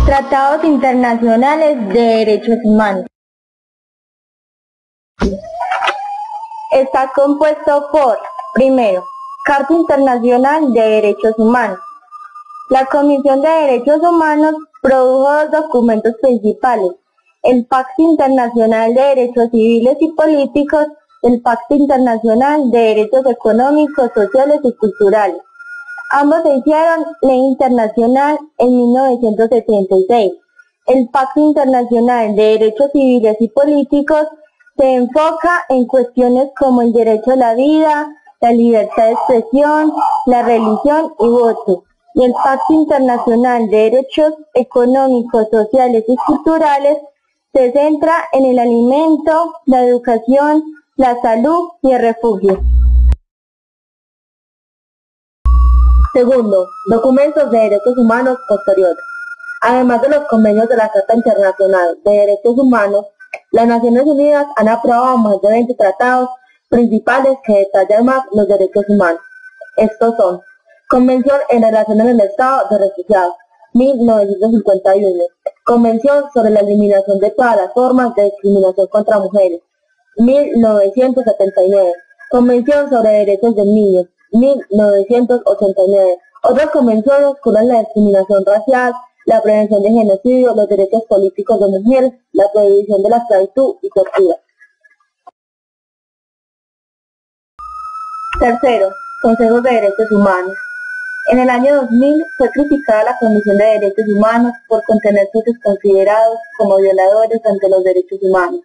Tratados internacionales de derechos humanos. Está compuesto por, primero, Carta Internacional de Derechos Humanos. La Comisión de Derechos Humanos produjo dos documentos principales: el Pacto Internacional de Derechos Civiles y Políticos y el Pacto Internacional de Derechos Económicos, Sociales y Culturales. Ambos se hicieron ley internacional en 1976. El Pacto Internacional de Derechos Civiles y Políticos se enfoca en cuestiones como el derecho a la vida, la libertad de expresión, la religión y voto. Y el Pacto Internacional de Derechos Económicos, Sociales y Culturales se centra en el alimento, la educación, la salud y el refugio. Segundo, documentos de derechos humanos posteriores. Además de los convenios de la Carta Internacional de Derechos Humanos, las Naciones Unidas han aprobado más de 20 tratados principales que detallan más los derechos humanos. Estos son: Convención en relación en el Estado de Refugiados, 1951. Convención sobre la eliminación de todas las formas de discriminación contra mujeres, 1979. Convención sobre derechos del niño, 1989. Otras convenciones curan la discriminación racial, la prevención de genocidio, los derechos políticos de mujeres, la prohibición de la esclavitud y tortura. Tercero, Consejo de Derechos Humanos. En el año 2000 fue criticada la Comisión de Derechos Humanos por contener sucesos considerados como violadores ante los derechos humanos.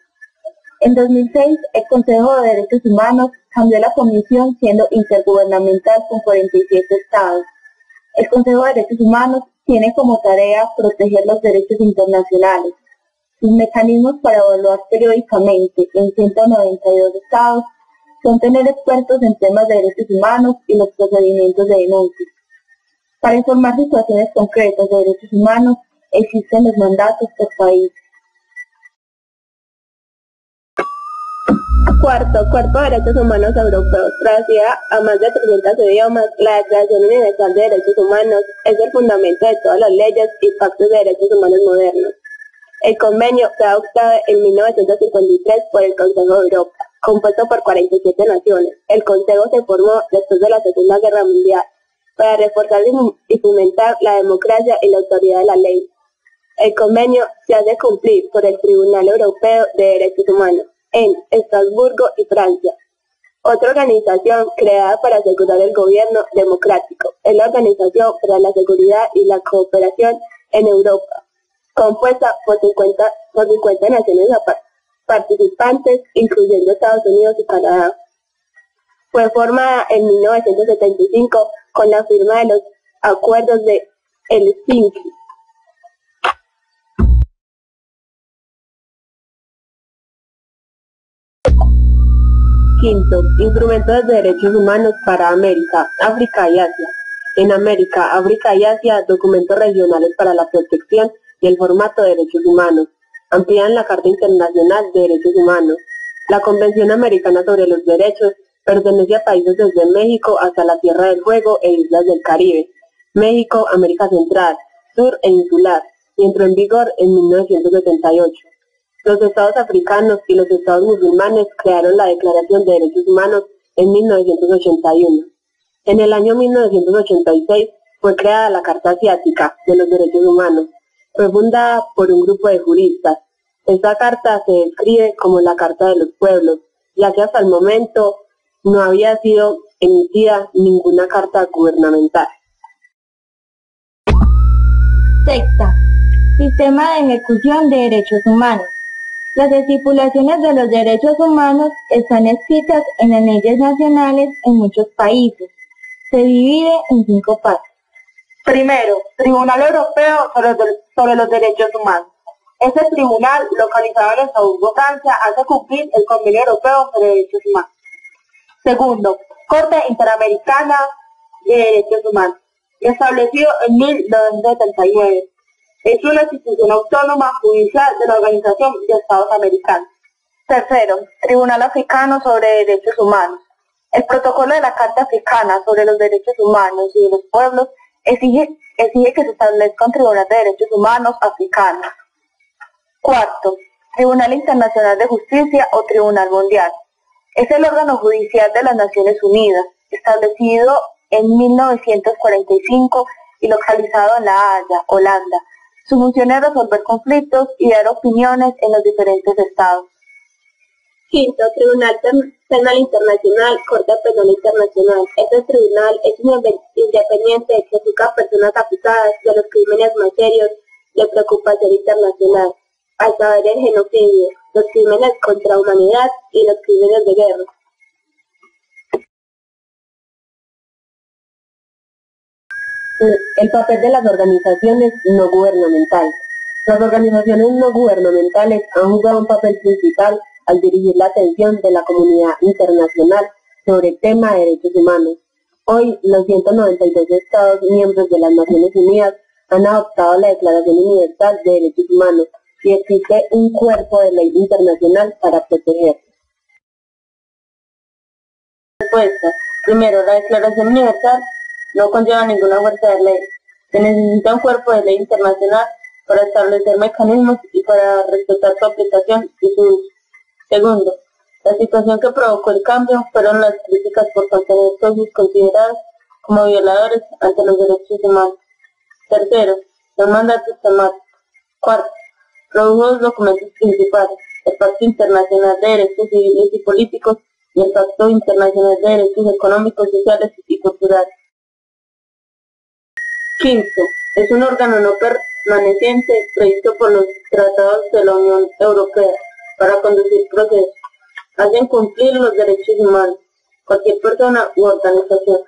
En 2006, el Consejo de Derechos Humanos cambió la comisión, siendo intergubernamental con 47 estados. El Consejo de Derechos Humanos tiene como tarea proteger los derechos internacionales. Sus mecanismos para evaluar periódicamente en 192 estados son tener expertos en temas de derechos humanos y los procedimientos de denuncia. Para informar situaciones concretas de derechos humanos, existen los mandatos por país. Cuarto, Cuerpo de Derechos Humanos Europeos. Traducida a más de 300 idiomas, la Declaración Universal de Derechos Humanos es el fundamento de todas las leyes y pactos de derechos humanos modernos. El convenio fue adoptado en 1953 por el Consejo de Europa, compuesto por 47 naciones. El Consejo se formó después de la Segunda Guerra Mundial para reforzar y fomentar la democracia y la autoridad de la ley. El convenio se hace cumplir por el Tribunal Europeo de Derechos Humanos en Estrasburgo y Francia. Otra organización creada para asegurar el gobierno democrático es la Organización para la Seguridad y la Cooperación en Europa, compuesta por 50 naciones participantes, incluyendo Estados Unidos y Canadá. Fue formada en 1975 con la firma de los acuerdos de Helsinki. Quinto, instrumentos de derechos humanos para América, África y Asia. En América, África y Asia, documentos regionales para la protección y el formato de derechos humanos. Amplían la Carta Internacional de Derechos Humanos. La Convención Americana sobre los Derechos pertenece a países desde México hasta la Tierra del Fuego e islas del Caribe, México, América Central, Sur e Insular, y entró en vigor en 1978. Los estados africanos y los estados musulmanes crearon la Declaración de Derechos Humanos en 1981. En el año 1986 fue creada la Carta Asiática de los Derechos Humanos. Fue fundada por un grupo de juristas. Esta carta se describe como la Carta de los Pueblos, ya que hasta el momento no había sido emitida ninguna carta gubernamental. Sexta, Sistema de Ejecución de Derechos Humanos. Las estipulaciones de los derechos humanos están escritas en las leyes nacionales en muchos países. Se divide en 5 partes. Primero, Tribunal Europeo sobre los Derechos Humanos. Este tribunal, localizado en Estrasburgo, Francia, hace cumplir el Convenio Europeo sobre Derechos Humanos. Segundo, Corte Interamericana de Derechos Humanos, establecido en 1979. Es una institución autónoma judicial de la Organización de Estados Americanos. Tercero, Tribunal Africano sobre Derechos Humanos. El protocolo de la Carta Africana sobre los Derechos Humanos y de los Pueblos exige exige que se establezca un Tribunal de Derechos Humanos africano. Cuarto, Tribunal Internacional de Justicia o Tribunal Mundial. Es el órgano judicial de las Naciones Unidas, establecido en 1945 y localizado en La Haya, Holanda. Su función es resolver conflictos y dar opiniones en los diferentes estados. Quinto, Tribunal Penal Internacional, Corte Penal Internacional. Este tribunal es independiente que juzga a personas acusadas de los crímenes más serios de preocupación internacional, a saber el genocidio, los crímenes contra la humanidad y los crímenes de guerra. El papel de las organizaciones no gubernamentales. Las organizaciones no gubernamentales han jugado un papel principal al dirigir la atención de la comunidad internacional sobre el tema de derechos humanos. Hoy, los 192 Estados miembros de las Naciones Unidas han adoptado la Declaración Universal de Derechos Humanos y existe un cuerpo de ley internacional para protegerlos. Respuesta. Primero, la Declaración Universal no conlleva ninguna fuerza de ley. Se necesita un cuerpo de ley internacional para establecer mecanismos y para respetar su aplicación y su uso. Segundo, la situación que provocó el cambio fueron las críticas por contener socios considerados como violadores ante los derechos humanos. Tercero, los mandatos temáticos. Cuarto, produjo dos documentos principales, el Pacto Internacional de Derechos Civiles y Políticos y el Pacto Internacional de Derechos Económicos, Sociales y Culturales. Quinto, es un órgano no permaneciente previsto por los tratados de la Unión Europea para conducir procesos. Hacen cumplir los derechos humanos, cualquier persona u organización.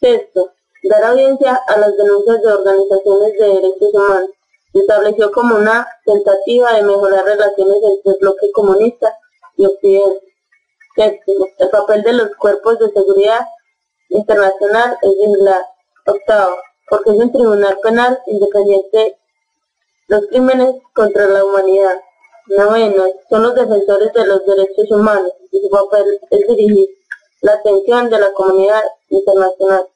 Sexto, dar audiencia a las denuncias de organizaciones de derechos humanos. Se estableció como una tentativa de mejorar relaciones entre el bloque comunista y Occidente. Séptimo, el papel de los cuerpos de seguridad internacional es vigilar. Octavo, porque es un tribunal penal independiente los crímenes contra la humanidad. Noveno, son los defensores de los derechos humanos y su papel es dirigir la atención de la comunidad internacional.